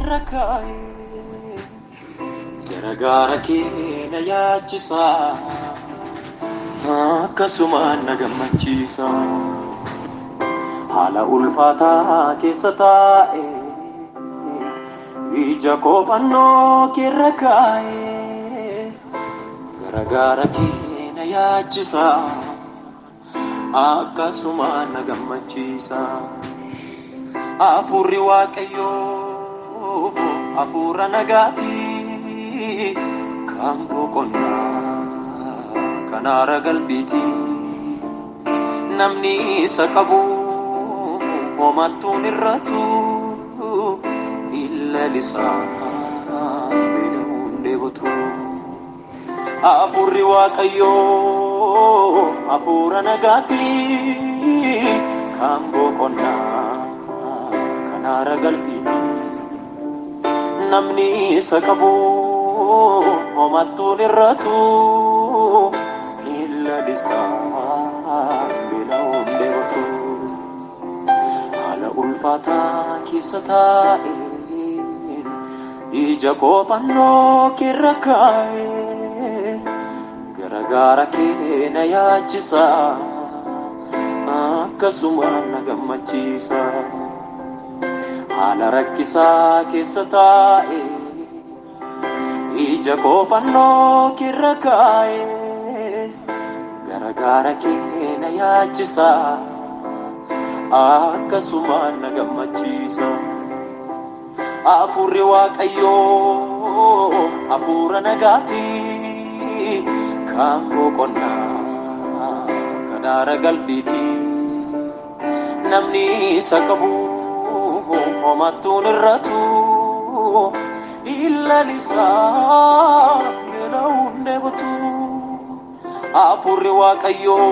keerra kaa'e garagaara keenya yaachisa akkasumaan na gammachiisa haala ulfaataa keessa taa'e ija koo fannoo keerra kaa'e garagaara keenya yaachisa akkasumaan na gammachiisa Afurri waaqayyoo afura nagaati kan boqonnaa kan aara galfiiti namni isa qabu homattuun irratu illa lisaan beekamuun deebotu Afurri waaqayyoo afura nagaati kan boqonnaa Nara galfiiti namni isa qabu homattuun irratu illa lisaan beekamuun deebotu haala ulfaataa keessa taa'e ija koo fannoo keerra kaa'e garagaara keenya yaachisa akkasumaan na gammachiisa haala rakkisaa keessa taa'e ija koo fannoo keerra kaa'e garagaara keenya yaachisa akkasumaan na gammachiisa Afurri waaqayyoo afura nagaati kan boqonnaa kan aara galfiiti namni isa qabu homattuun irratu illa lisaan beekamuun deebotu Afurri waaqayyoo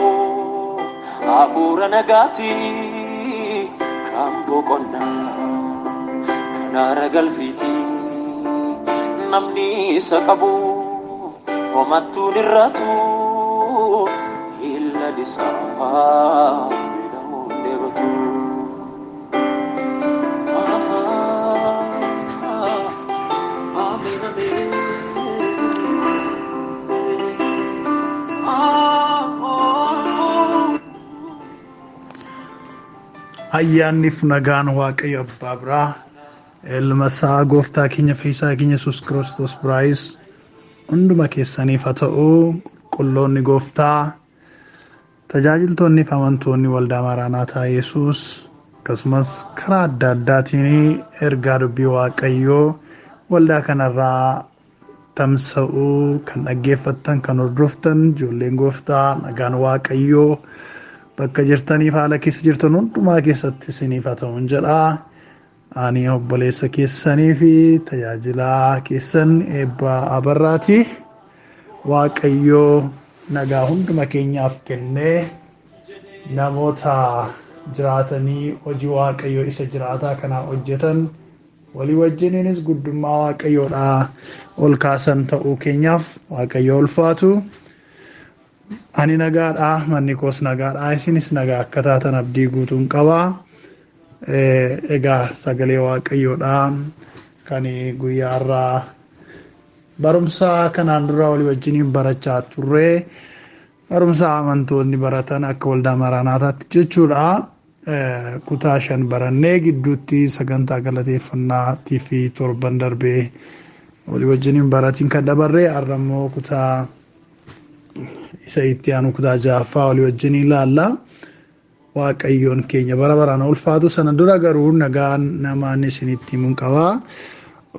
afura nagaati kan boqonnaa kan aara galfiiti namni isa qabu homattuun irratu illa lisaan beekamuun deebotu Ayyaanniif nagaan waaqayyo abbaa biraa ilma isaa gooftaa keenya fayyisaa keenya Yesuus Kiristoos biraayis hunduma keessaniif haa ta'u qulqulloonni gooftaa tajaajiltoonni fi amantoonni waldaa Maaraanaataa Yesuus akkasumas karaa adda addaatiin ergaa dubbii waaqayyoo waldaa kanarraa tamsa'uu kan dhaggeeffattan kan hordoftan ijoolleen gooftaa nagaan waaqayyoo bakka jirtaniif haala keessa jirtan hundumaa keessatti isiniif haa ta'u jedha ani obboleessa keessanii fi tajaajilaa keessan Eebbaa Abarraati waaqayyoo nagaa hunduma keenyaaf kennee namoota jiraatanii hojii waaqayyoo isa jiraataa kanaa hojjetan walii wajjiniinis guddummaa waaqayyoodhaa ol kaasan ta'uu keenyaaf waaqayyo ulfaatu ani nagaadha manni koos nagaadha isinis nagaa akka taatan abdii guutuun qaba egaa sagalee waaqayyoodha kan guyyaa irraa barumsa kanaan dura walii wajjiniin barachaa turre barumsa amantoonni baratan akka waldaa Maaraanaataatti jechuudha kutaa 5 barannee gidduutti sagantaa galateeffannaatii fi torban darbee walii wajjiniin baratiin kan dabarre har'ammoo kutaa isa itti aanu kutaa 6ffaa walii wajjiniin ilaalla waaqayyoon keenya bara baraan ulfaatu sana dura garuu nagaan namaan isinitti himuun qaba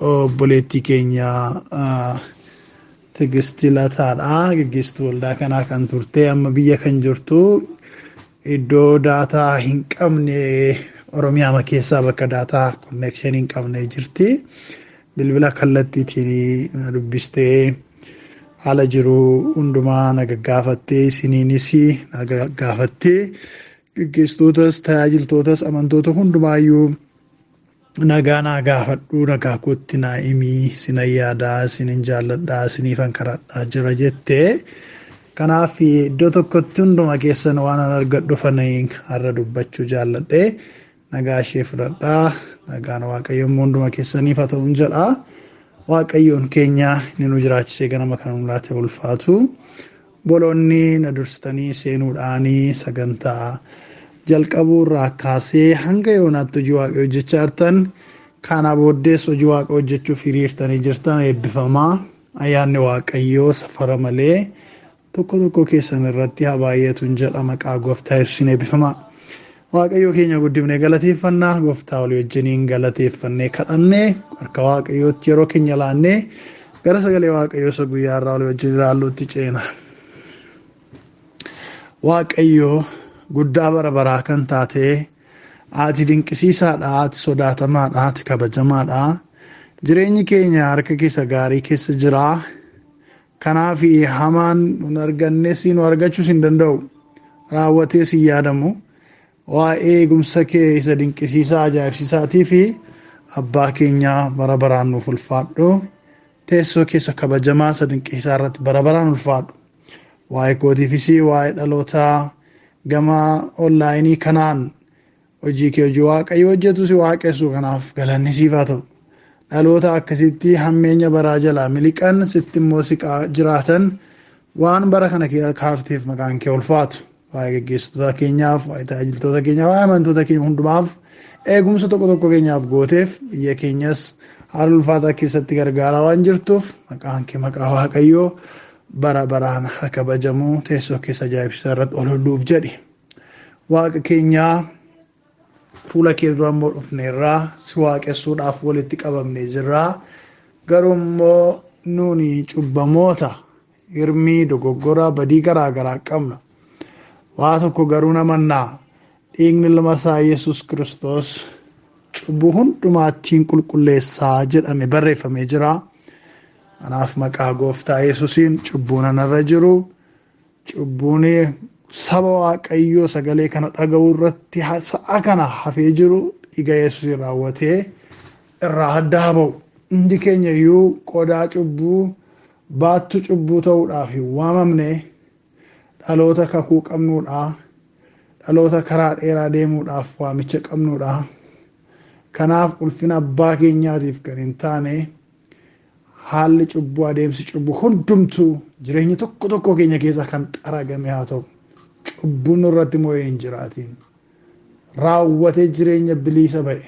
obboleettii keenya Tigistii Lataadha gaggeessituu waldaa kanaa kan turte amma biyya kan jirtu iddoo daataa hin qabne Oromiyaa keessaa bakka daataa connection hin qabne jirti bilbila kallattiitiin dubbistee haala jiru hundumaa nagaggaafattee isiniinis nagaggaafattee gaggeessitootas tajaajiltootas amantoota hundumaayyuu nagaa naa gaafadhu nagaa kootti naa himii sin yaadaa sin jaalladhaa siniifan kadhadhaa jira jettee kanaaf iddoo tokkotti hunduma keessan waan argadhu fanii har'a dubbachuu jaalladhe nagaa ishee fudhadhaa. Nagaan waaqayyoon hunduma keessaniif haa ta'u jedha. Waaqayyoon keenya inni nu jiraachisee ganama kana nu laate ulfaatu. Boloonni na dursitanii seenuudhaanii sagantaa jalqabuu irraa kaasee hanga yoonaatti hojii waaqayyoo hojjechaa jirtan, kana booddees hojii waaqayyoo hojjechuuf hiriirtanii jirtan eebbifamaa. Ayyaanni waaqayyoo safara malee tokko keessan irratti haa baay'atu jedha. Maqaa gooftaa Yesuusiin eebbifamaa. Waaqayyoo keenya guddifnee galateeffannaa. Gooftaa walii wajjiniin galateeffannee kadhannee harka waaqayyootti yeroo keenya laannee gara sagalee waaqayyoo isa guyyaa irraa walii wajjin ilaalluutti ceena. Waaqayyoo guddaa bara baraa kan taate, ati dinqisiisaadha, ati sodaatamaadha, ati kabajamaadha. Jireenyi keenya harka keessa gaarii keessa jira. Kanaaf hamaan nun argannes nu argachuus hin danda'u, raawwatees hin yaadamu. Waa'ee eegumsa kee isa dinqisiisaa ajaa'ibsiisaatii fi abbaa keenyaa bara baraan nuuf ulfaadhu. Teessoo keessa kabajamaa isa dinqisiisaa irratti bara baraan ulfaadhu. Waa'ee kootiifis waa'ee dhalootaa gama onlaayinii kanaan hojii kee hojii waaqayyoo hojjetus waaqessu, kanaaf galanni siif haa ta'u. Dhaloota akkasitti hammeenya baraa jalaa miliqan sitti immoo siqaa jiraatan waan bara kana kaafteef maqaan kee ulfaatu. Waa'ee gaggeessitoota keenyaaf, waa'ee tajaajiltoota keenyaaf, waa'ee amantoota keenya hundumaaf eegumsa tokko keenyaaf gooteef biyya keenyas haala ulfaataa keessatti gargaaraa waan jirtuuf maqaan kee maqaa waaqayyoo bara baraan haa kabajamu. Teessoo keessa ajaa'ibsiisaa irratti ol hulluuf jedhi. Waaqa keenyaa fuula kee dura immoo dhufneerraa si waaqessuudhaaf walitti qabamnee jirraa. Garuu immoo nuuni cubbamoota, hirmii, dogoggora, badii garaa garaa qabna. Waa tokko garuu namannaa, dhiigni ilma isaa Yesuus Kiristoos cubbuu hundumaattiin qulqulleessaa jedhame barreeffamee jira. Kanaaf maqaa gooftaa Yesuusiin cubbuun anarra jiru, cubbuun saba waaqayyoo sagalee kana dhaga'uu irratti sa'a kana hafee jiru dhiiga Yesuusiin raawwatee irraa adda haa ba'u. Hundi keenya iyyuu qodaa cubbuu, baattuu cubbuu ta'uudhaaf hin waamamne. Dhaloota kakuu qabnuudha. Dhaloota karaa dheeraa deemuudhaaf waamicha qabnuudha. Kanaaf ulfina abbaa keenyaatiif kan hin taane haalli cubbuu, adeemsi cubbuu hundumtuu jireenya tokko keenya keessa kan xaragame haa ta'u. Cubbuun irratti mo'ee hin jiraatiin. Raawwatee jireenya bilisa ba'e,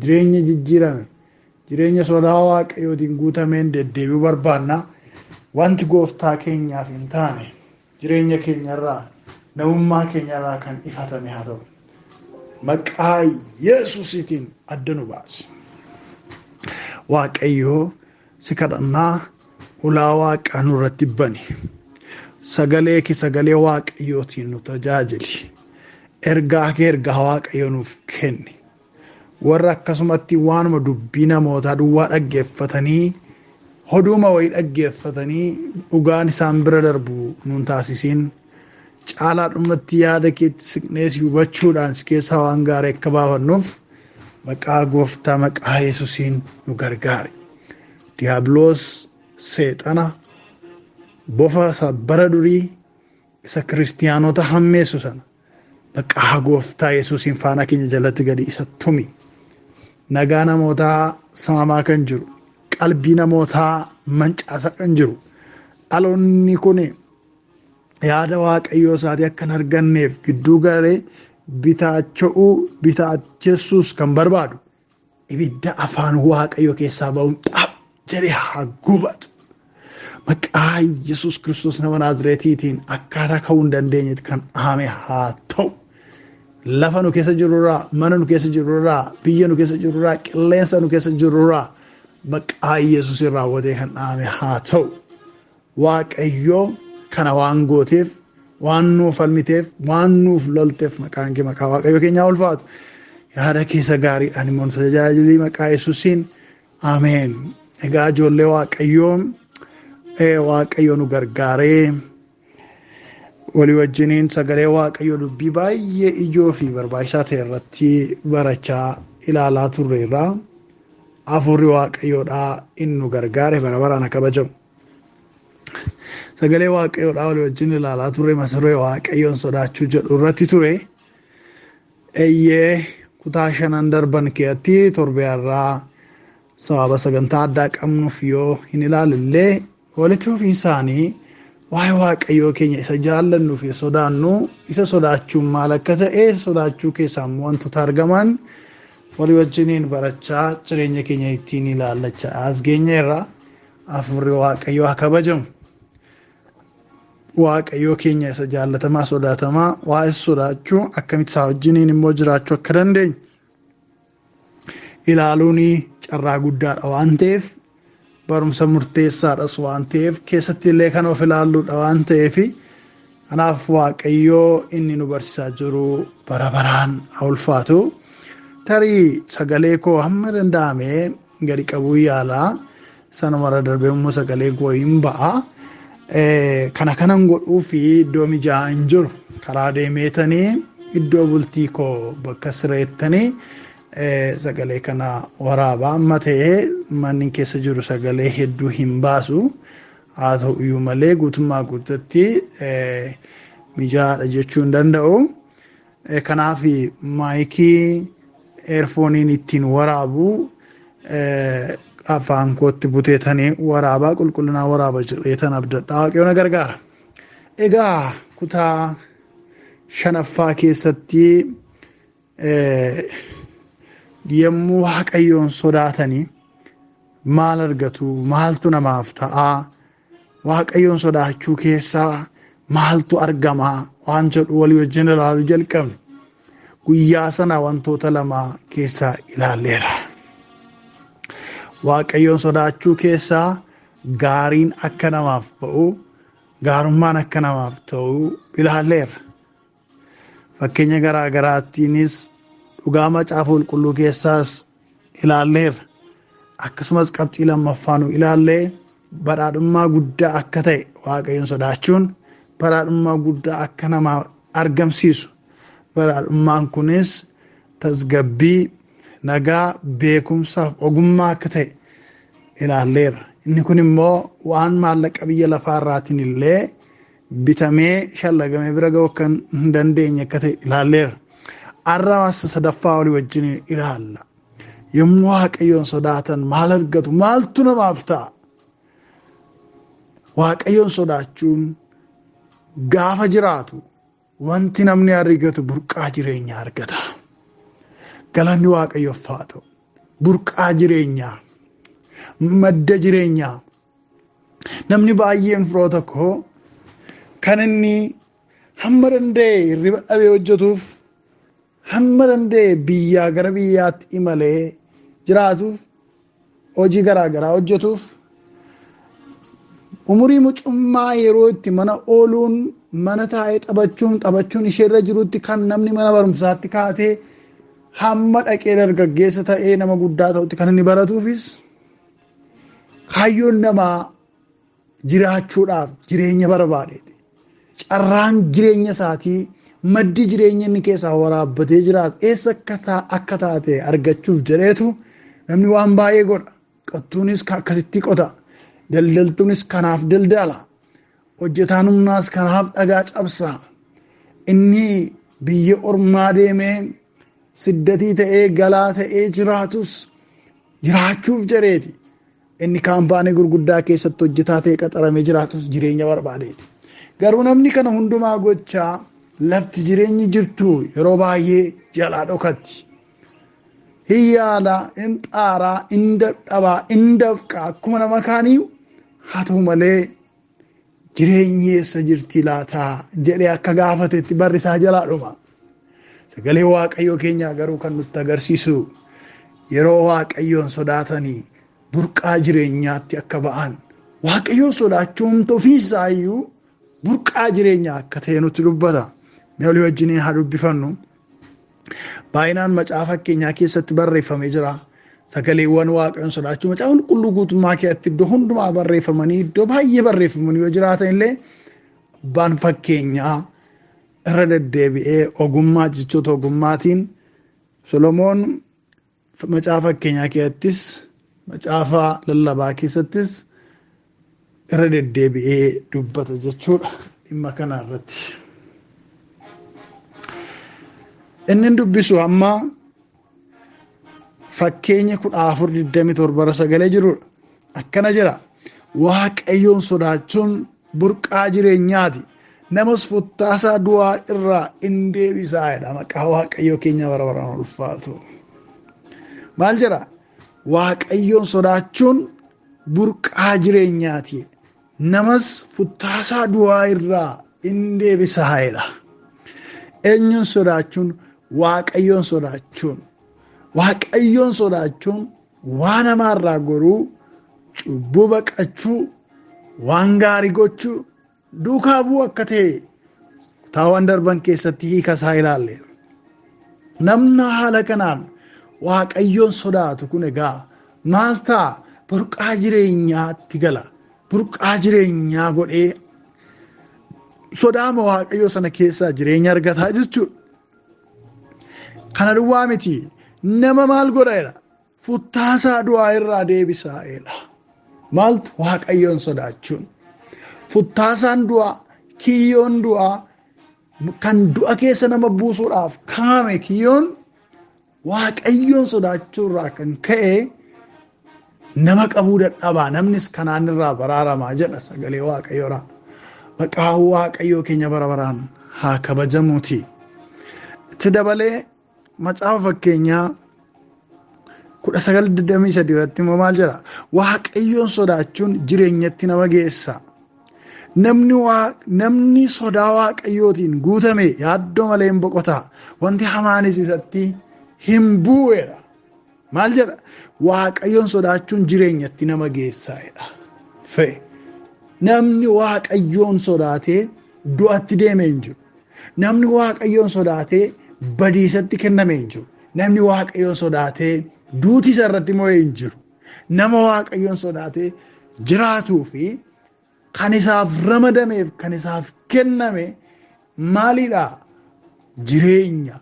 jireenya jijjiirame, jireenya sodaa waaqayyootiin guutameen deddeebi'uu barbaanna. Wanti gooftaa keenyaaf hin taane jireenya keenyarraa, namummaa keenyarraa kan ifatame haa ta'u. Maqaa Yesuusiitiin adda nu baasi. Waaqayyoo si kadhannaa, ulaa waaqaa nurratti bani. Sagalee kee sagalee waaqayyootiin nu tajaajili. Ergaa kee ergaa waaqayyoo nuuf kenni. Warra akkasumatti waanuma dubbii namootaa duwwaa dhaggeeffatanii, hoduma wayii dhaggeeffatanii dhugaan isaan bira darbu nuun taasisiin. Caalaadhumatti yaada keetti siqnee si hubachuudhaan si keessaa waan gaarii akka baafannuuf maqaa gooftaa maqaa Yesuusiin nu gargaari. Diiyaabiloos, seexana, bofa bara durii isa kiristiyaanota hammeessu sana maqaa gooftaa Yesuusiin faana keenya jalatti gadi isa tumi. Nagaa namootaa saamaa kan jiru, qalbii namootaa mancaasa kan jiru, dhaloonni kun yaada waaqayyoo isaatii akka hin arganneef gidduu garee bitaachessuus kan barbaadu ibidda afaan waaqayyoo keessaa ba'uun xaap jedhee haa gubatu. Maqaa Yesuus Kiristoos nama Naazreetiitiin akkaataa ka'uu hin dandeenyetti kan dhahame haa ta'u. Lafa nu keessa jirurraa, mana nu keessa jirurraa, biyya nu keessa jirurraa, qilleensa nu keessa jirurraa maqaa Yesuusiin raawwatee kan dhahame haa ta'u. Waaqayyoo kana waan gooteef, waan nuuf falmiteef, waan nuuf lolteef maqaan kee maqaa waaqayyoo keenyaa ulfaatu. Yaada keessa gaariidhaan immoo tajaajilii maqaa Yesuusiin ameen. Egaa ijoollee waaqayyoo nu gargaaree walii wajjiniin sagalee waaqayyoo dubbii baay'ee ijoo fi barbaachisaa ta'e irratti barachaa ilaalaa turreerra. Hafuurri waaqayyoodhaa inni nu gargaare bara baraan kabajamu. Sagalee waaqayyoodhaa walii wajjin ilaalaa turre mata duree waaqayyoon sodaachuu jedhu irratti ture. Eeyyee kutaa 5 darban keessatti torbeerraa sababa sagantaa addaa qabnuuf yoo hin ilaalillee walitti fufiinsaanii waa'ee waaqayyoo keenya isa jaallannuuf sodaannu isa sodaachuun maal akka ta'e sodaachuu keessaa immoo wantoota argaman walii wajjiniin barachaa jireenya keenya ittiin ilaallachaa as geenyeerra. Afurri waaqayyoo haa kabajamu. Waaqayyoo keenya isa jaallatamaa sodaatamaa waa'ee sodaachuu akkamitti isaa wajjiniin immoo jiraachuu akka dandeenyu ilaaluun carraa guddaadha waan ta'eef barumsa murteessaadhas waan ta'eef keessatti illee kan of ilaalluudha waan ta'eef kanaaf waaqayyoo inni nu barsiisaa jiru bara baraan haa ulfaatu. Tarii sagalee koo hamma danda'ame gadi qabuu yaalaa sanumara darbee immoo sagalee koo hin ba'a. Kanan godhuu fi iddoo mijaa'aa hin jiru karaa deemeetanii iddoo bultii koo bakka sireettanii sagalee kana waraabaa amma ta'ee manni keessa jiru sagalee hedduu hin baasu haa ta'u iyyuu malee guutummaa guutuutti mijaa'aadha jechuu hin danda'u. Kanaaf maayikii eerfooniin ittiin waraabu afaan kootti buteetanii waraabaa qulqullinaa waraaba jedheetan abdadhaa waaqayyoon gargaara. Egaa kutaa 5ffaa keessatti yommuu waaqayyoon sodaatanii maal argatu maaltu namaaf ta'a waaqayyoon sodaachuu keessaa maaltu argama waan jedhu walii wajjin ilaaluu jalqabne guyyaa sana wantoota lama keessaa ilaalleera. Waaqayyoon sodaachuu keessaa gaariin akka namaaf ba'u gaarummaan akka namaaf ta'u ilaalleera. Fakkeenya garaa garaattiinis dhugaa macaafa qulqulluu keessaas ilaalleera. Akkasumas qabxii lammaffaa nu ilaallee badhaadhummaa guddaa akka ta'e waaqayyoon sodaachuun badhaadhummaa guddaa akka namaa argamsiisu. Badhaadhummaan kunis tasgabbii nagaa beekumsaaf ogummaa akka ta'e ilaalleera. Inni kun immoo waan maallaqa biyya lafaa irraatiin illee bitamee shallagamee bira ga'uu kan hin dandeenye akka ta'e ilaalleera. Arraas sadaffaa walii wajjin ilaalla. Yommuu waaqayyoon sodaatan maal argatu maaltu namaaf ta'a? Waaqayyoon sodaachuun gaafa jiraatu wanti namni argatu burqaa jireenyaa argata. Galanni waaqayyoof haa ta'u. Burqaa jireenyaa, madda jireenyaa. Namni baay'een firoota koo kan inni hamma danda'e hirriba dhabee hojjetuuf, hamma danda'e biyyaa gara biyyaatti imalee jiraatuuf, hojii garaa garaa hojjetuuf, umurii mucummaa yeroo itti mana ooluun, mana taa'ee taphachuun isheerra jirutti kan namni mana barumsaatti kaatee hamma dhaqee dargaggeessa ta'ee nama guddaa ta'utti kan inni baratuufis kaayyoon namaa jiraachuudhaaf jireenya barbaadeeti. Carraan jireenya isaatii maddi jireenya inni keessaa waraabbatee jiraatu eessa akka taate argachuuf jedheetu namni waan baay'ee godha. Qottuunis akkasitti qota. Daldaltuunis kanaaf daldala. Hojjetaan humnaas kanaaf dhagaa cabsa. Inni biyya ormaa deemee siddatii ta'ee galaa ta'ee jiraatus jiraachuuf jedheeti. Inni kaampaanii gurguddaa keessatti hojjetaa ta'ee qaxaramee jiraatus jireenya barbaadeeti. Garuu namni kana hundumaa gochaa lafti jireenyi jirtu yeroo baay'ee jalaa dhokatti. Hin yaala, hin xaaraa, hin dadhabaa, hin dafqaa akkuma nama kaanii haa ta'u malee jireenyi eessa jirti laataa jedhee akka gaafatetti barri isaa jalaa dhuma. Sagalee waaqayyoo keenyaa garuu kan nutti agarsiisu yeroo waaqayyoon sodaatanii burqaa jireenyaatti akka ba'an waaqayyoon sodaachuun ofiisaa iyyuu burqaa jireenyaa akka ta'e nutti dubbata. Mee olii wajjiniin haa dubbifannu. Baay'inaan macaafa keenyaa keessatti barreeffamee jira. Sagaleewwan waaqayyoon sodaachuu macaafa qulqulluu guutummaa keessatti iddoo hundumaa barreeffamanii iddoo baay'ee barreeffamanii yoo jiraatan illee abbaan fakkeenyaa irra deddeebi'ee ogummaa jechoota ogummaatiin Solomoon macaafa keenyaa keessattis macaafa lallabaa keessattis irra deddeebi'ee dubbata jechuudha dhimma kana irratti. Inni dubbisu amma fakkeenya 14:27 jirudha. Akkana jira. Waaqayyoon sodaachuun burqaa jireenyaati. Namas futtaasaa du'aa irraa in deebisaa jedha. Maqaa waaqayyoo keenya bara baraan ulfaatu. Maal jira? Waaqayyoon sodaachuun burqaa jireenyaati. Namas futtaasaa du'aa irraa in deebisaa jedha. Eenyuun sodaachuun? Waaqayyoon sodaachuun. Waaqayyoon sodaachuun waan namaarraa goruu, cubbuu baqachuu, waan gaarii gochuu, duukaa bu'uu akka ta'e kutaawwan darban keessatti hiika isaa ilaalleera. Namni haala kanaan waaqayyoon sodaatu kun egaa maal ta'a? Burqaa jireenyaatti gala. Burqaa jireenyaa godhee sodaama waaqayyoo sana keessaa jireenya argataa jechuudha. Kana duwwaa miti. Nama maal godha? Futtaasaa du'aa irraa deebisaa jedha. Maaltu? Waaqayyoon sodaachuun. Futtaasaan du'aa, kiyyoon du'aa, kan du'a keessa nama buusuudhaaf kaa'ame kiyyoon waaqayyoon sodaachuurraa kan ka'e nama qabuu dadhabaa. Namnis kanaan irraa baraaramaa jedha sagalee waaqayyoodhaa. Maqaan waaqayyoo keenya bara baraan haa kabajamuuti. Itti dabalee macaafa fakkeenyaa 19:23 irratti immoo maal jedha? Waaqayyoon sodaachuun jireenyatti nama geessa. Namni sodaa waaqayyootiin guutame yaaddoo malee hin boqota. Wanti hamaanis isatti hin bu'eedha. Maal jedha? Waaqayyoon sodaachuun jireenyatti nama geessaadha. Namni waaqayyoon sodaatee du'atti deemee hin jiru. Namni waaqayyoon sodaatee badiisatti kennamee hin jiru. Namni waaqayyoon sodaatee duuti isa irratti mo'ee hin jiru. Nama waaqayyoon sodaatee jiraatuu fi kan isaaf ramadameef kan isaaf kenname maalidha? Jireenya,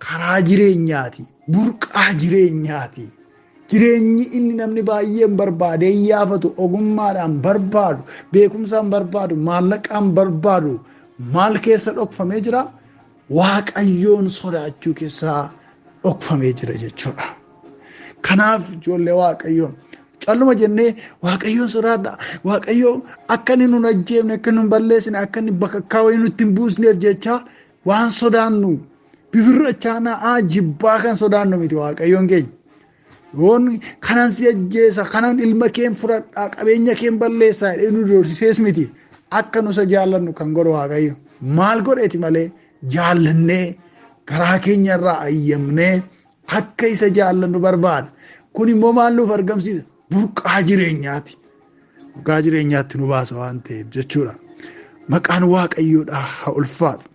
karaa jireenyaati, burqaa jireenyaati. Jireenyi inni namni baay'een barbaadee yaafatu, ogummaadhaan barbaadu, beekumsaan barbaadu, maallaqaan barbaadu maal keessa dhokfamee jira? Waaqayyoon sodaachuu keessaa dhokfamee jira jechuudha. Kanaaf ijoollee waaqayyoon calluma jennee waaqayyoon sodaadha. Waaqayyoo akka inni nun ajjeefne, akka nun balleessine, akka inni bakakkaa wayii nutti hin buusneef jecha waan sodaannu bibirrachaanaa jibbaa kan sodaannu miti waaqayyoon keenya. Yoon kanan si ajjeesa, kanan ilma keen fudhadhaa, qabeenya keen balleessaa nu doorsisees miti. Akka nusa jaallannu kan godhu waaqayyo. Maal godheeti malee jaallannee garaa keenya irraa ayyamnee akka isa jaallannu barbaada. Kun immoo maal nuuf argamsiisa? Burqaa jireenyaati. Burqaa jireenyaatti nu baasa waan ta'eef jechuudha. Maqaan waaqayyoodhaa haa ulfaatu.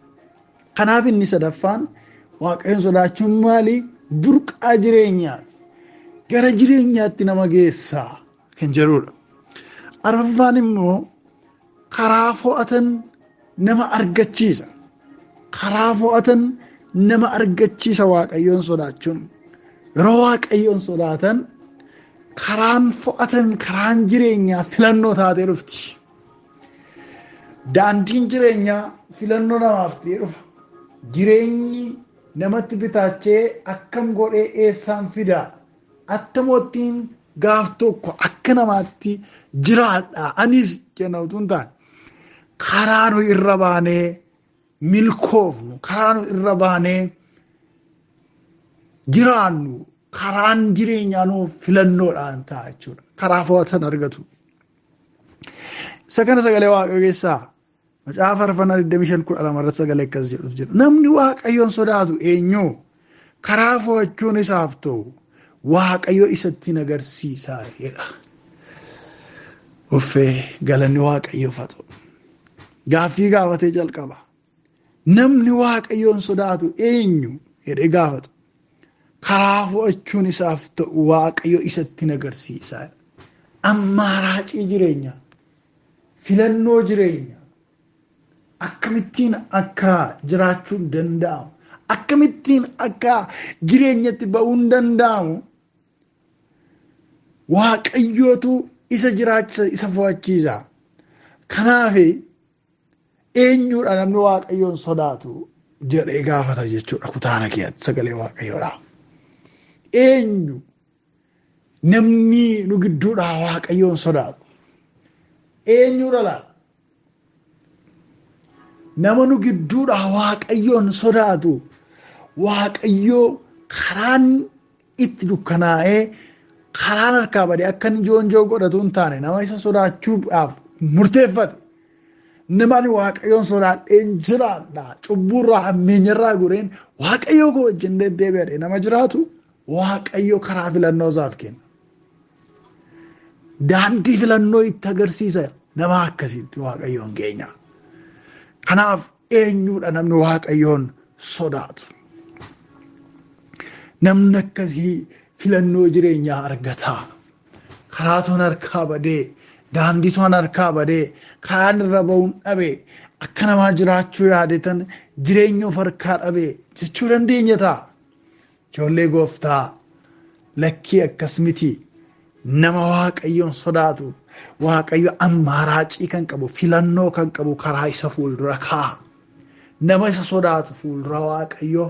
Kanaaf inni sadaffaan waaqayyoon sodaachuun maali? Burqaa jireenyaati. Gara jireenyaatti nama geessaa kan jedhudha. Arfaffaan immoo karaa fo'atan nama argachiisa. Karaa fo'atan nama argachiisa waaqayyoon sodaachuun. Yeroo waaqayyoon sodaatan karaan fo'atan, karaan jireenyaa filannoo taatee dhufti. Daandiin jireenyaa filannoo namaaf ta'ee dhufa. Jireenyi namatti bitaachee akkam godhee eessaan fidaa? Attamottiin gaaf tokko akka namaatti jiraadha. Anis jenna utuu hin taane karaa nu irra baanee milkoofnu, karaa nu irra baanee jiraannu, karaan jireenyaa nuuf filannoodhaan ta'a jechuudha. Karaa fo'atan argatu. Isa kana sagalee waaqayyoo keessaa macaafa faarfannaa 25:12 irratti sagalee akkas jedhu jira. Namni waaqayyoon sodaatu eenyu? Karaa fo'achuun isaaf ta'u waaqayyo isatti agarsiisaa jedha. Uffee galanni waaqayyoof haa ta'u. Gaaffii gaafatee jalqaba. Namni waaqayyoon sodaatu eenyu jedhee gaafata. Karaa fo'achuun isaaf ta'u waaqayyo isatti agarsiisaa. Ammaaraacii jireenya, filannoo jireenya, akkamittiin akka jiraachuun danda'amu, akkamittiin akka jireenyatti ba'uun danda'amu waaqayyootu isa jiraachisa, isa fo'achiisa. Kanaaf eenyudha namni waaqayyoon sodaatu jedhee gaafata jechuudha. Kutaana keessatti sagalee waaqayyoodha. Eenyu namni nu gidduudhaa waaqayyoon sodaatu eenyudha laata? nama nu gidduudhaa waaqayyoon sodaatu waaqayyoo karaan itti dukkanaa'ee karaan harkaa badee akka inni joonjoo godhatu hin taane nama isa sodaachuudhaaf murteeffate namni waaqayyoon sodaadheen jiraadha cubburraa hammeenyarraa gureen waaqayyoo koo wajjin deddeebi'adhe nama jiraatu waaqayyoo karaa filannoo isaaf kenna. Daandii filannoo itti agarsiisa nama akkasitti waaqayyoon keenya. Kanaaf eenyudha namni waaqayyoon sodaatu? Namni akkasii filannoo jireenyaa argata. Karaatuun harkaa badee, daandiituun harkaa badee, karaan irra ba'uun dhabee, akka namaa jiraachuu yaadetan jireenya of harkaa dhabee jechuu dandeenya ta'a. Ijoollee gooftaa lakkii akkas miti. Nama waaqayyoon sodaatu waaqayyo ammaaraacii kan qabu filannoo kan qabu karaa isa fuuldura kaa'a. Nama isa sodaatu fuuldura waaqayyo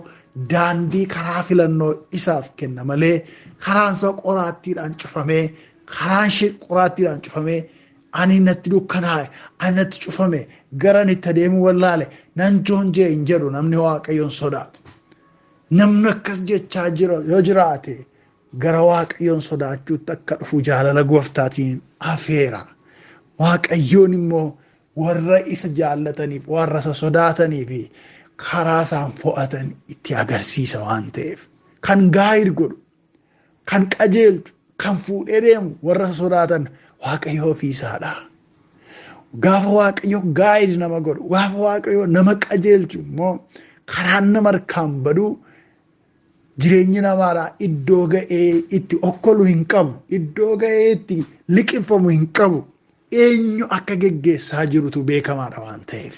daandii karaa filannoo isaaf kenna malee karaan isa qoraattiidhaan cufamee karaan ishee qoraattiidhaan cufamee ani natti dukkanaa'e ani natti cufame garan itti adeemu wallaale nan joonjee hin jedhu namni waaqayyoon sodaatu. Namni akkas jechaa jira yoo jiraate gara waaqayyoon sodaachuutti akka dhufu jaalala gooftaatiin afeera. Waaqayyoon immoo warra isa jaallataniif warra isa sodaataniif karaa isaan fo'atan itti agarsiisa waan ta'eef kan gaa'ir godhu kan qajeelchu kan fuudhee deemu warra isa sodaatan waaqayyoo ofiisaadha. Gaafa waaqayyo gaa'ir nama godhu gaafa waaqayyo nama qajeelchu immoo karaan nama harkaan baduu jireenyi namaadhaa iddoo ga'ee itti okkolu hin qabu iddoo ga'ee itti liqinfamu hin qabu eenyu akka geggeessaa jirutu beekamaadha waan ta'eef.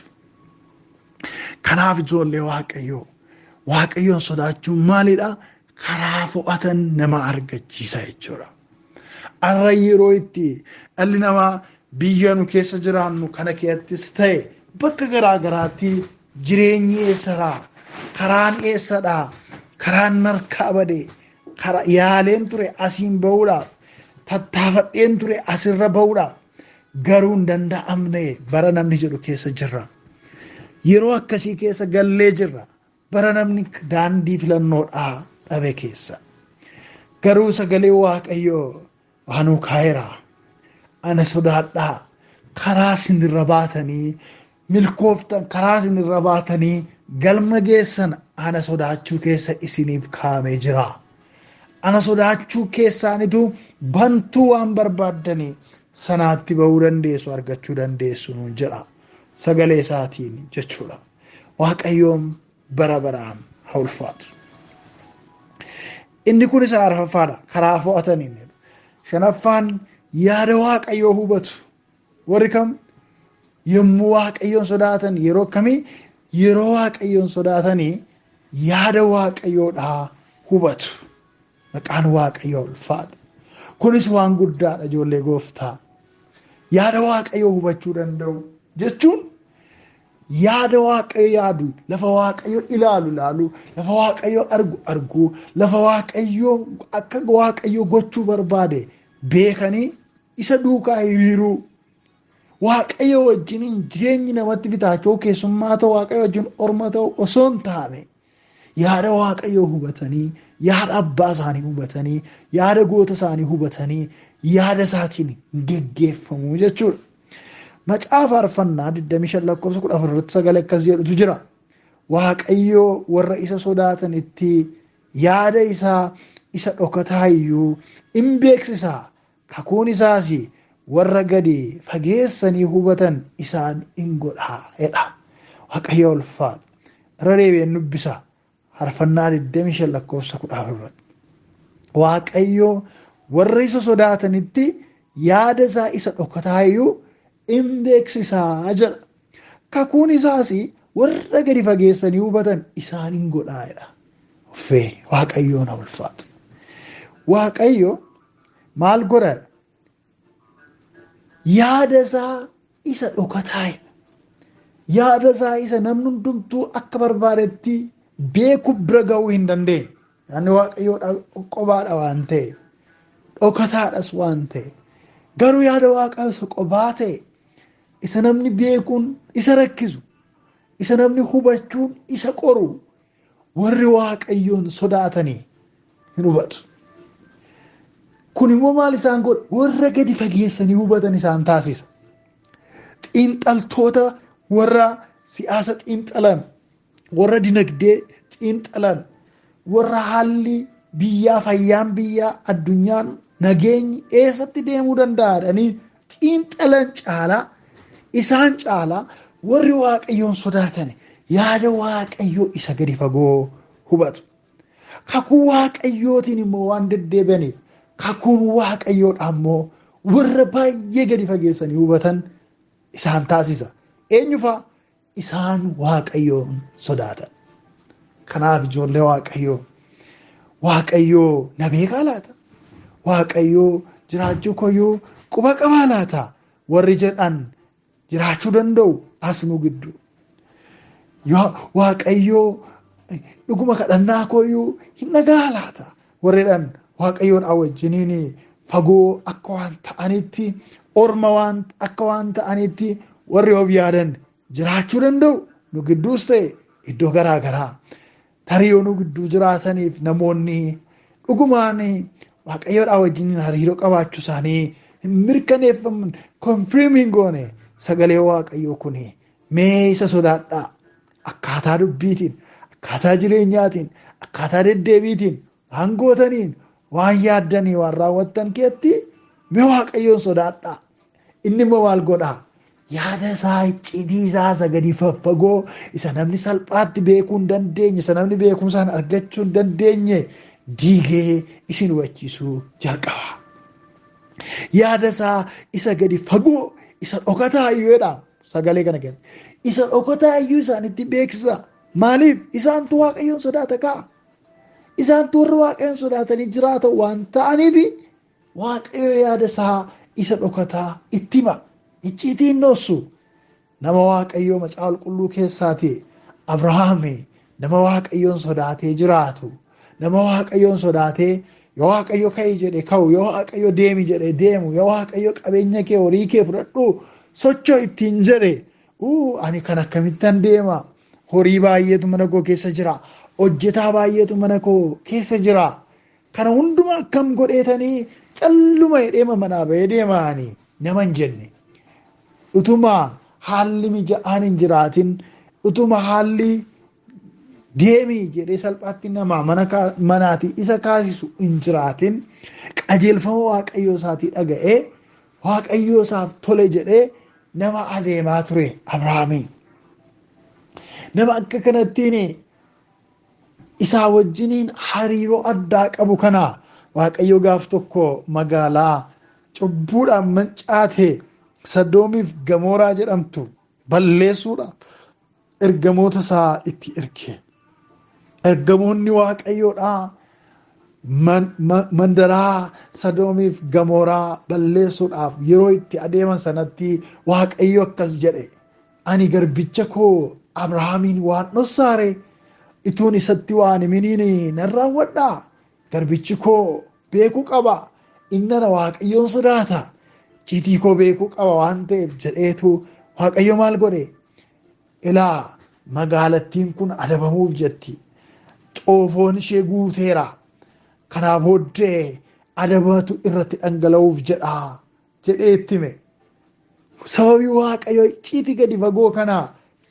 Kanaaf ijoollee waaqayyoon sodaachuun maalidha? Karaa fo'atan nama argachiisa jechuudha. Arra yeroo itti dhalli namaa biyya nu keessa jiraannu kana keessattis ta'e bakka garaa garaatti jireenyi eessadhaa? Karaan eessadhaa? Karaan harkaa badee yaaleen ture asiin ba'uudhaaf tattaafadheen ture asirra ba'uudhaaf garuu hin danda'amne bara namni jedhu keessa jirra. Yeroo akkasii keessa gallee jirra. Bara namni daandii filannoodhaa dhabe keessa. Garuu sagalee waaqayyoo waanuu kaa'eera. Ana sodaadhaa karaa isinirra baatanii milkooftan karaa isinirra baatanii galma geessan ana sodaachuu keessa isiniif kaa'amee jira. Ana sodaachuu keessaanitu bantuu waan barbaaddanii sanaatti ba'uu dandeessu argachuu dandeessu nuun jedha. Sagalee isaatiin jechuudha. Waaqayyoon bara baraan haa ulfaatu. Inni kun isa arfaffaadha. Karaa fo'ataniin. Shanaffaan yaada waaqayyoo hubatu. Warri kam yommuu waaqayyoon sodaatan yeroo akkamii? Yeroo waaqayyoon sodaatanii yaada waaqayyoodhaa hubatu. Maqaan waaqayyoo ulfaatu. Kunis waan guddaadha ijoollee gooftaa. Yaada waaqayyoo hubachuu danda'u jechuun yaada waaqayyo yaadu, lafa waaqayyo ilaalu, lafa waaqayyo argu, lafa waaqayyo akka waaqayyo gochuu barbaade beekanii isa duukaa hiriiruu. Waaqayyo wajjin jireenyi namatti bitaachuu keessummaa ta'u waaqayyo wajjin orma ta'u osoo hin taane yaada waaqayyo hubatanii, yaada abbaa isaanii hubatanii, yaada goota isaanii hubatanii, yaada isaatiin geggeeffamuu jechuudha. Macaafa faarfannaa 25:14 irratti sagalee akkas jedhutu jira. Waaqayyo warra isa sodaatanitti yaada isaa isa dhokataa iyyuu in beeksisa. Kakuun isaas warra gadi fageessanii hubatan isaan in godhaa jedha. Waaqayyo ulfaatu. Irra deebi'een dubbisa. Faarfannaa 25:14 irratti. Waaqayyo warra isa sodaatanitti yaada isaa isa dhokataa iyyuu in beeksisaa jedha. Kakuun isaas warra gadi fageessanii hubatan isaan in godhaa jedha. Uffee waaqayyoon haa ulfaatu. Waaqayyo maal godha? Yaada isaa isa dhokataa yaada isaa isa namni hundumtuu akka barbaadetti beeku bira ga'uu hin dandeenye. Yaadni waaqayyoodha qobaadha waan ta'eef dhokataadhas waan ta'e garuu yaada Waaqaa isa qophaa ta'e isa namni beekuun isa rakkisu isa namni hubachuun isa qoru warri Waaqayyoon sodaatanii hin hubatu. Kun immoo maal isaan godha? Warra gadi fageessanii hubatan isaan taasisa. Xiinxaltoota warra siyaasa xiinxalan, warra dinagdee xiinxalan, warra haalli biyyaa fayyaan biyyaa addunyaan nageenyi eessatti deemuu danda'anii xiinxalan caalaa isaan caalaa warri Waaqayyoon sodaatan yaada Waaqayyoo isa gadi fagoo hubatu. Kakuu Waaqayyootiin immoo waan deddeebi'aniif kakuun Waaqayyoodha immoo warra baay'ee gadi fageessanii hubatan isaan taasisa. Eenyufaa? Isaan Waaqayyoon sodaatan. Kanaaf ijoollee Waaqayyoo na beekaa laata? Waaqayyoo jiraachuu koyyuu quba qabaa laata? Warri jedhan jiraachuu danda'u as nu gidduu. Waaqayyoo dhuguma kadhannaa koyyuu hin dhagaa laata? Warri jedhan Waaqayyoodhaa wajjiniin fagoo akka waan ta'anitti orma akka waan ta'anitti warri of yaadan jiraachuu danda'u. Nu gidduus ta'e iddoo garaa garaa tarii yoo nu gidduu jiraataniif namoonni dhugumaan Waaqayyoodhaa wajjiniin hariiroo qabaachuu isaanii hin mirkaneeffaman konfirmiin goone sagalee Waaqayyoo kun mee isa sodaadhaa akkaataa dubbiitiin akkaataa jireenyaatiin akkaataa deddeebiitiin hangootaniin waan yaaddanii waan raawwattan keetti mee Waaqayyoon sodaadhaa. Inni immoo maal godhaa? Yaada isaa icciitii isaa isa gadi faffagoo isa namni salphaatti beekuu hin dandeenye isa namni beekumsaan argachuu hin dandeenye diigee isin hubachiisuu jalqaba. Yaada isaa isa gadi fagoo isa dhokataa iyyuudha sagalee kana keessatti isa dhokataa iyyuu isaanitti beeksisa. Maaliif? Isaantu Waaqayyoon sodaata kaa. Isaantu warra Waaqayyoon sodaatanii jiraatan waan ta'aniif Waaqayyo yaada isaa isa dhokataa itti hima. Icciitiin dhoossu nama Waaqayyoo macaafa qulqulluu keessaati Abrahaam nama Waaqayyoon sodaatee jiraatu nama Waaqayyoon sodaatee yoo Waaqayyo ka'ii jedhe ka'u yoo Waaqayyo deemi jedhe deemu yoo Waaqayyo qabeenya kee horii kee fudhadhu sochoo ittiin jedhe ani kan akkamittan deema horii baay'eetu mana koo keessa jira hojjetaa baay'eetu mana koo keessa jira kana hunduma akkam godheetanii calluma hidheema manaa bahee deemaanii nama hin jenne. Utuma haalli mija'aan hin jiraatin utuma haalli deemii jedhee salphaatti nama manaatii isa kaasisu hin jiraatin qajeelfama Waaqayyoo isaatii dhaga'ee Waaqayyoo isaaf tole jedhee nama adeemaa ture Abrahaamiin. Nama akka kanattiin isaa wajjiniin hariiroo addaa qabu kana Waaqayyo gaaf tokko magaalaa cubbuudhaan mancaate Sodoomiif Gamoraa jedhamtu balleessuudhaaf ergamoota isaa itti erge. Ergamoonni Waaqayyoodhaa mandaraa Sodoomiif Gamoraa balleessuudhaaf yeroo itti adeeman sanatti Waaqayyo akkas jedhe ani garbicha koo Abrahaamiin waan dhossaare ituun isatti waan himiniin nan raawwadhaa. Garbichi koo beekuu qaba inni na Waaqayyoon sodaata. Icciitii koo beekuu qaba waan ta'eef jedheetu Waaqayyo maal godhe? Ilaa magaalattiin kun adabamuuf jetti. Xoofoon ishee guuteera. Kanaa booddee adabatu irratti dhangala'uuf jedhee itti hime. Sababii Waaqayyo icciitii gadi fagoo kana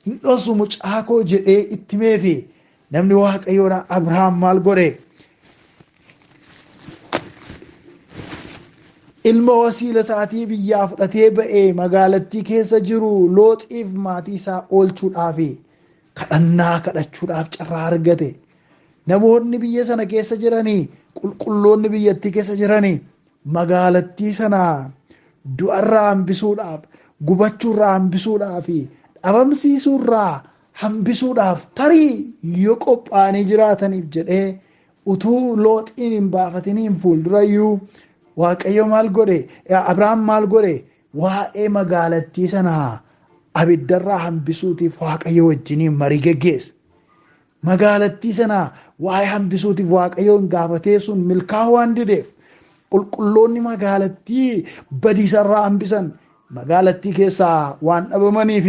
hin dhoosu mucaa koo jedhee itti himeefi namni Waaqayyoodhaan Abrahaam maal godhe? Ilma wasiila isaatii biyyaa fudhatee ba'ee magaalattii keessa jiru Looxiif maatii isaa oolchuudhaaf kadhannaa kadhachuudhaaf carraa argate. Namoonni biyya sana keessa jiranii qulqulloonni biyyattii keessa jiranii magaalattii sana du'arraa hambisuudhaaf gubachuurraa hambisuudhaaf dhabamsiisuurraa hambisuudhaaf tarii yoo qophaa'anii jiraataniif jedhee utuu Looxiin hin baafatiniin fuuldurayyuu Waaqayyo maal godhe? Abrahaam maal godhe? Waa'ee magaalattii sanaa abiddarraa hambisuutiif Waaqayyo wajjiniin marii geggeesse. Magaalattii sanaa waa'ee hambisuutiif Waaqayyoon gaafatee sun milkaa'uu waan dideef qulqulloonni magaalattii badiisarraa hambisan magaalattii keessaa waan dhabamaniif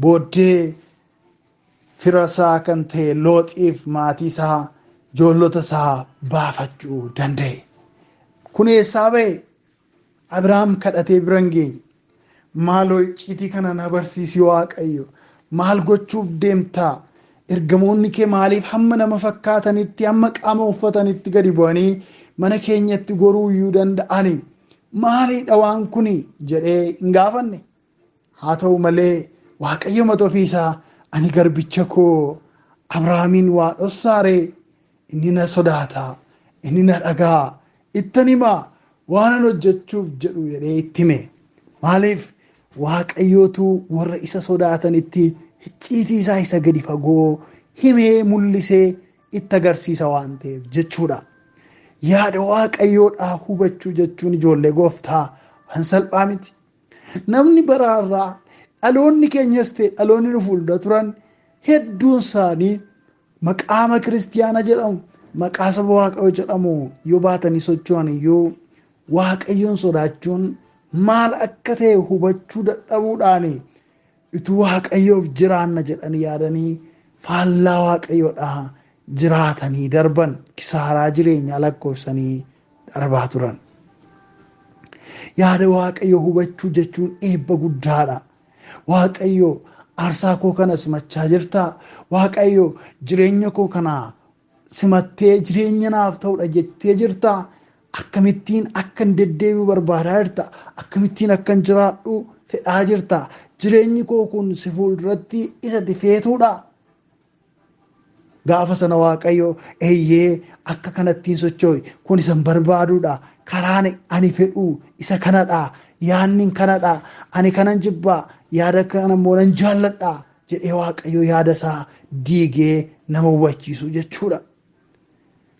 booddee firasaa kan ta'e Looxiif maatii isaa ijoollota isaa baafachuu danda'e. Kun eessaa ba'e? Abrahaam kadhatee biran geenye. Maaloo icciitii kana na barsiisi Waaqayyo. Maal gochuuf deemtaa? Ergamoonni kee maaliif hamma nama fakkaatanitti hamma qaama uffatanitti gadi bu'anii mana keenyatti goruu iyyuu danda'ani? Maaliidha waan kuni jedhee hin gaafanne. Haa ta'u malee Waaqayyo mata ofiisaa ani garbicha koo Abrahaamin waa dhossaaree inni na sodaata, inni na dhagaa, ittan himaa waan an hojjechuuf jedhu jedhee itti hime. Maaliif Waaqayyootu warra isa sodaatanitti icciitii isaa isa gadi fagoo himee mul'isee itti agarsiisa waan ta'eef jechuudha. Yaada Waaqayyoodhaa hubachuu jechuun ijoollee gooftaa waan salphaa miti. Namni baraarraa dhaloonni keenyas ta'e dhaloonni nu fuuldura turan hedduun isaanii maqaama kiristiyaana jedhamu maqaa saba Waaqayyoo jedhamu yoo baatanii socho'an iyyuu Waaqayyoon sodaachuun maal akka ta'e hubachuu dadhabuudhaan utuu Waaqayyoof jiraanna jedhanii yaadanii faallaa Waaqayyoodhaa jiraatanii darban kisaaraa jireenyaa lakkoofsanii darbaa turan. Yaada Waaqayyoo hubachuu jechuun eebba guddaadha. Waaqayyo aarsaa koo kana simachaa jirtaa? Waaqayyo jireenya koo kana simattee jireenya naaf ta'udha jettee jirtaa? Akkamittiin akkan deddeebi'u barbaadaa jirta? Akkamittiin akkan jiraadhu fedhaa jirta? Jireenyi koo kun si fuulduratti isa feetuudha? Gaafa sana Waaqayyo eeyyee akka kanattiin socho'i kun isan barbaaduudha. Karaan ani fedhu isa kanadha. Yaanni kanadha. Ani kanan jibbaa. Yaada kana immoo nan jaalladha jedhee Waaqayyo yaada isaa diigee nama hubachiisu jechuudha.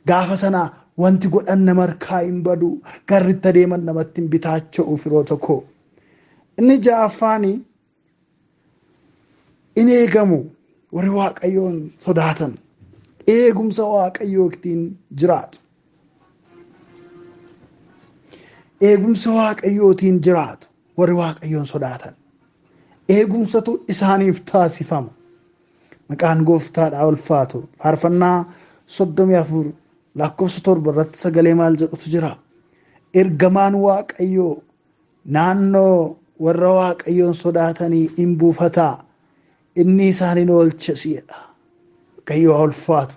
Gaafa sana wanti godhan nama harkaa hin badu. Garritti adeeman namatti hin bitaacha'u firoota koo. Inni ja'affaani in eegamu warri Waaqayyoon sodaatan. Eegumsa Waaqayyootiin jiraatu. Eegumsa Waaqayyootiin jiraatu warri Waaqayyoon sodaatan. Eegumsatu isaaniif taasifama. Maqaan gooftaadhaa ulfaatu. Faarfannaa 34 lakkoofsa 7 irratti sagalee maal jedhutu jira? Ergamaan Waaqayyoo naannoo warra Waaqayyoon sodaatanii in buufataa. Inni isaaniin oolcha jedha. Waaqayyoo ulfaatu.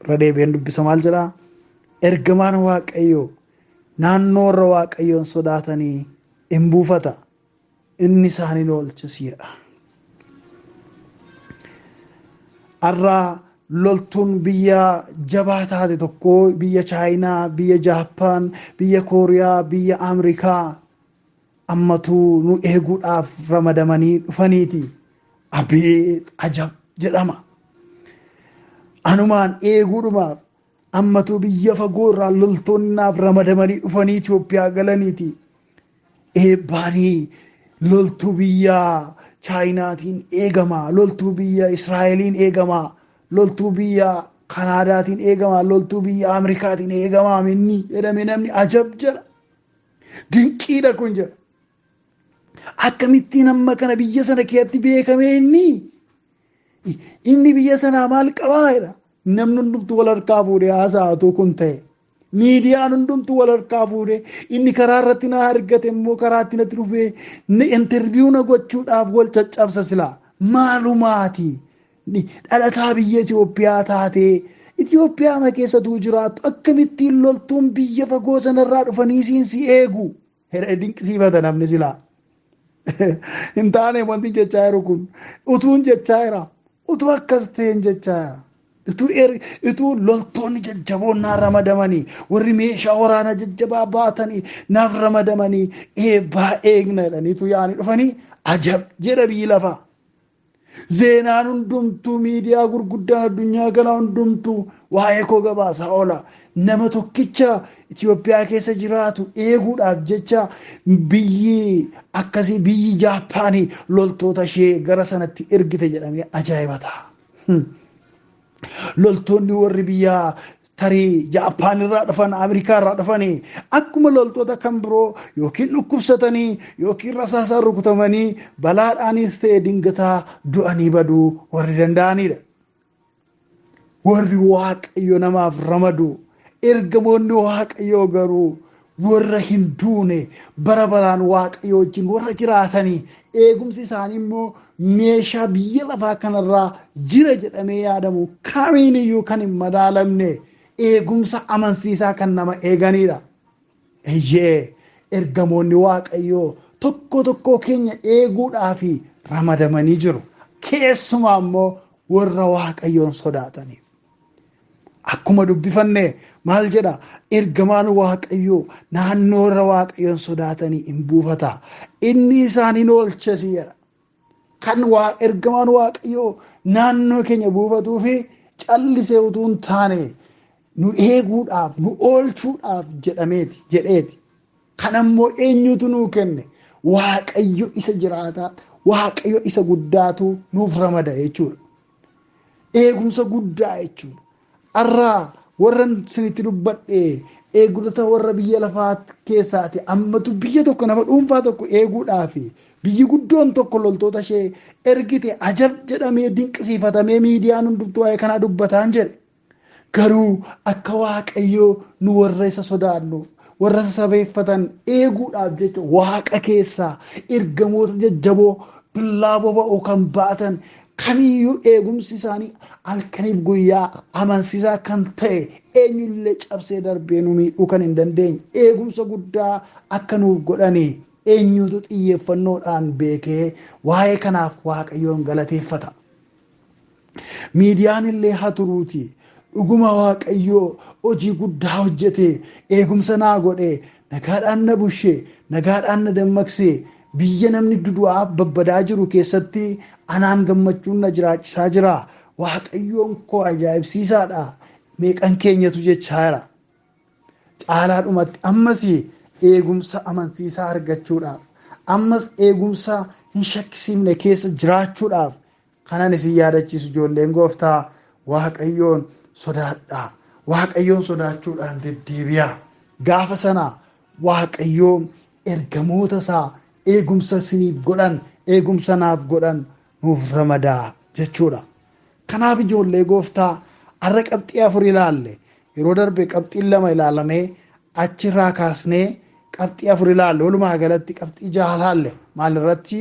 Irra deebi'een dubbisa maal jedhaa? Ergamaan Waaqayyoo naannoo warra Waaqayyoon sodaatanii in buufata. Inni isaaniin oolcha jedha. Har'a loltuun biyya jabaa taate tokko biyya Chaayinaa, biyya Jaappaan, biyya Kooriyaa, biyya Ameerikaa ammatuu nu eeguudhaaf ramadamanii dhufaniiti. Abeet ajab jedhama. Anumaan eeguudhumaaf ammatuu biyya fagoo irraa loltoonni naaf ramadamanii dhufanii Itoophiyaa galaniiti. Eebbaanii loltuu biyya Chaayinaatiin eegama, loltuu biyya Israa'eliin eegama, loltuu biyya Kanaadaatiin eegama, loltuu biyya Ameerikaatiin eegama. Minni jedhame namni ajab jedha. Dinqiidha kun jedha. Akkamittiin amma kana biyya sana keessatti beekame inni biyya sanaa maal qabaa jedha. Namni hundumtuu wal harkaa fuudhee haasa'atu kun ta'e. Miidiyaan hundumtuu wal harkaa fuudhee inni karaa irratti na argate immoo karaatti natti dhufee interviyuu na gochuudhaaf wal caccabsa silaa. Maalumaati dhalataa biyya Itoophiyaa taatee Itoophiyaa keessattuu jiraattu akkamittiin loltuun biyya fagoo sanarraa dhufanii si eegu? Dinqisiifata namni silaa. Hin taane wanti jechaa jiru kun utuun jechaa jira. Utuu akkas ta'een jechaa jira. Utuu loltoonni jajjaboon naaf ramadamanii warri meeshaa waraanaa jajjabaa baatanii naaf ramadamanii eebbaa eegna jedhaniitu yaa'anii dhufanii ajab jedha biyyi lafaa. Zeenaan hundumtuu miidiyaa gurguddaan addunyaa kanaa hundumtuu waa'ee koo gabaasaa oola. Nama tokkicha Itoophiyaa keessa jiraatu eeguudhaaf jecha biyyi akkasii biyyi Jaappaanii loltoota ishee gara sanatti ergite jedhamee ajaa'ibata. Loltoonni warri biyya tarii Jaappaan irraa dhufan Ameerikaa irraa dhufanii akkuma loltoota kan biroo yookiin dhukkubsatanii yookiin rasaasaan rukutamanii balaadhaanis ta'e dingataa du'anii baduu warri danda'anidha. Warri waaqayyo namaaf ramadu ergamoonni waaqayyoo garuu warra hin duune bara baraan waaqayyo wajjin warra jiraatanii eegumsi isaanii immoo meeshaa biyya lafaa kanarraa jira jedhamee yaadamu kamiiniyyuu kan hin madaalamne eegumsa amansiisaa kan nama eeganidha. Eeyyee ergamoonni waaqayyoo tokko tokko keenya eeguudhaaf ramadamanii jiru. Keessumaa immoo warra waaqayyoon sodaataniif. Akkuma dubbifanne maal jedha ergamaan waaqayyoo naannoo warra waaqayyoon sodaatanii hin buufata. Inni isaaniin oolchasiira. Kan ergamaan waaqayyoo naannoo keenya buufatuu fi callisee utuu hin taane nu eeguudhaaf nu oolchuudhaaf jedheeti. Kan ammoo eenyutu nuu kenne waaqayyo isa jiraataa waaqayyo isa guddaatu nuuf ramada jechuudha. Eegumsa guddaa jechuudha. Arraa warra isinitti dubbadhe eegdota warra biyya lafaa keessaati ammatu biyya tokko nama dhuunfaa tokko eeguudhaaf biyyi guddoon tokko loltoota ishee ergite ajab jedhamee dinqisiifatamee miidiyaan hundumtuu waa'ee kanaa dubbataan jedhe. Garuu akka waaqayyoo nu warra isa sodaannu warra isa sabeeffatan eeguudhaaf jecha waaqa keessaa ergamoota jajjaboo billaa boba'oo kan baatan kamiyyuu eegumsi isaanii halkaniif guyyaa amansiisaa kan ta'e eenyullee cabsee darbee nu miidhuu kan hin dandeenye eegumsa guddaa akka nuuf godhanii eenyutu xiyyeeffannoodhaan beekee waa'ee kanaaf waaqayyoon galateeffata. Miidiyaan illee haa turuuti dhuguma waaqayyoo hojii guddaa hojjete eegumsa naa godhe nagaadhaan na bushee nagaadhaan na dammaqsee biyya namni dudu'aa babbadaa jiru keessatti anaan gammachuun na jiraachisaa jira. Waaqayyoon koo ajaa'ibsiisaadha. Meeqan keenyatu jechaa jira. Caalaadhumatti ammas eegumsa amansiisaa argachuudhaaf ammas eegumsa hin shakkisiifne keessa jiraachuudhaaf kanan isin yaadachiisu ijoolleen gooftaa waaqayyoon sodaadhaa. Waaqayyoon sodaachuudhaan deddeebi'aa. Gaafa sana waaqayyoon ergamoota isaa eegumsa isiniif godhan eegumsa naaf godhan nuuf ramadaa jechuudha. Kanaaf ijoollee gooftaa har'a qabxii 4 ilaalle yeroo darbe qabxiin 2 ilaalamee achirraa kaasnee qabxii 4 ilaalle walumaa galatti qabxii 6 ilaalle maalirratti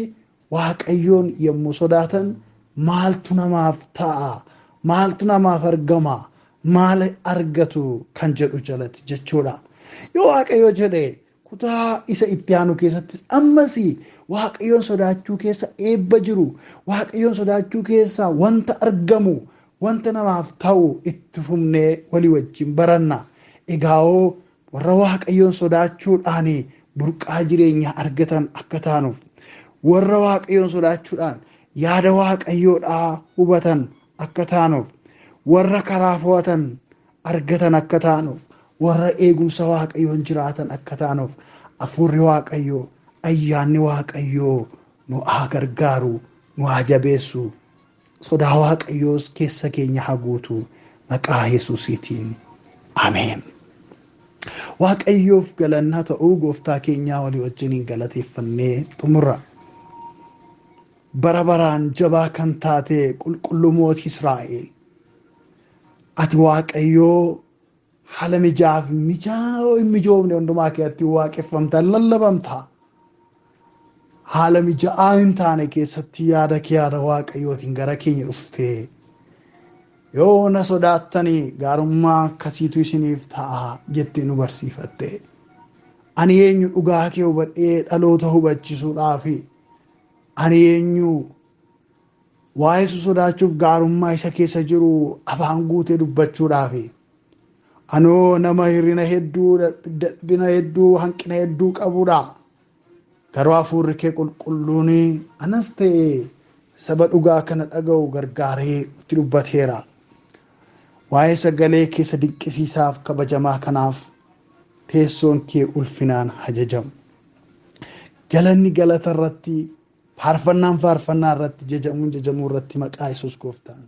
waaqayyoon yommuu sodaatan maaltu namaaf ta'a maaltu namaaf argama maal argatu kan jedhu jalatti jechuudha. Yoo waaqayyo jedhe kutaa isa itti aanu keessatti ammas waaqayyoon sodaachuu keessa eebba jiru waaqayyoon sodaachuu keessa wanta argamu wanta namaaf ta'u itti fufnee walii wajjin baranna. Egaa'oo warra waaqayyoon sodaachuudhaan burqaa jireenyaa argatan akka taanuuf warra waaqayyoon sodaachuudhaan yaada waaqayyoodhaa hubatan akka taanuuf warra karaa fo'atan argatan akka taanuuf warra eegumsa waaqayyoon jiraatan akka taanuuf hafuurri waaqayyoo ayyaanni waaqayyoo nu haa gargaaru nu haa jabeessu sodaa waaqayyoos keessa keenya haa guutu maqaa Yesuusiitiin ameen. Waaqayyoof galanna ta'uu gooftaa keenyaa walii wajjiniin galateeffannee xumurra. Bara baraan jabaa kan taate qulqulluu mootii Israa'el ati waaqayyoo haala mijaaf mijoofne hundumaa keessatti waaqeffamta lallabamta. Haala mijaa'aa hin taane keessatti yaada kee yaada waaqayyootiin gara keenya dhuftee yoo na sodaattanii gaarummaa akkasiitu isiniif ta'a jettee nu barsiifatte. Ani eenyu dhugaa kee hubadhee dhaloota hubachisuudhaaf ani eenyu waa'ee sodaachuuf gaarummaa isa keessa jiru afaan guutee dubbachuudhaaf anoo nama hirrina hedduu dadhabina hedduu hanqina hedduu qabudha. Garuu hafuurri kee qulqulluun anas ta'e saba dhugaa kana dhaga'u gargaaree itti dubbateera. Waa'ee sagalee keessa dinqisiisaaf kabajamaa kanaaf teessoon kee ulfinaan hajajamu. Galanni galata irratti faarfannaan faarfannaa irratti jajamuu irratti maqaa Yesuus gooftaan.